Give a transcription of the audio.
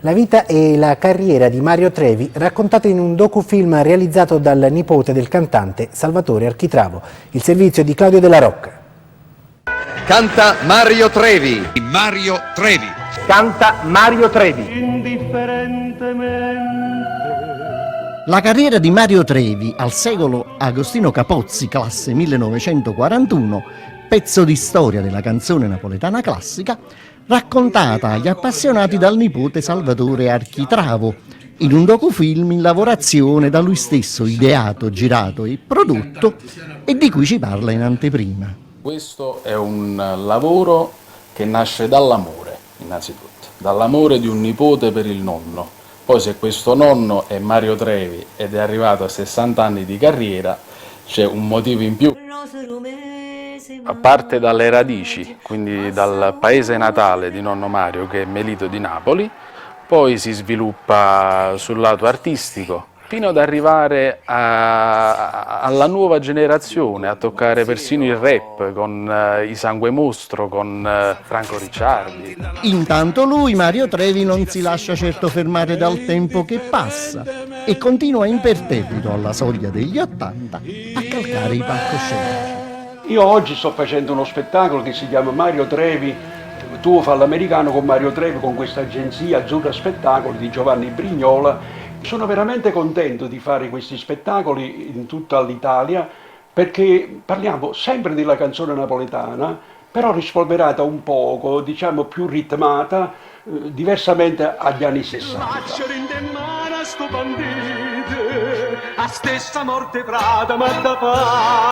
La vita e la carriera di Mario Trevi raccontate in un docufilm realizzato dal nipote del cantante Salvatore Architravo. Il servizio di Claudio Della Rocca. Canta Mario Trevi. Mario Trevi. Canta Mario Trevi. La carriera di Mario Trevi, al secolo Agostino Capozzi, classe 1941, pezzo di storia della canzone napoletana classica, raccontata agli appassionati dal nipote Salvatore Architravo, in un docufilm in lavorazione da lui stesso ideato, girato e prodotto, e di cui ci parla in anteprima. Questo è un lavoro che nasce dall'amore, innanzitutto, dall'amore di un nipote per il nonno. Poi se questo nonno è Mario Trevi ed è arrivato a 60 anni di carriera, c'è un motivo in più. A parte dalle radici, quindi dal paese natale di nonno Mario, che è Melito di Napoli, poi si sviluppa sul lato artistico, fino ad arrivare alla nuova generazione, a toccare persino il rap con i Sangue Mostro, con Franco Ricciardi. Intanto lui, Mario Trevi, non si lascia certo fermare dal tempo che passa e continua imperterrito alla soglia degli 80 a calcare i palcoscenici. Io oggi sto facendo uno spettacolo che si chiama Mario Trevi, tu fa l'americano con Mario Trevi, con questa agenzia Azzurra Spettacoli di Giovanni Brignola. Sono veramente contento di fare questi spettacoli in tutta l'Italia perché parliamo sempre della canzone napoletana, però rispolverata un poco, diciamo più ritmata, diversamente agli anni 60.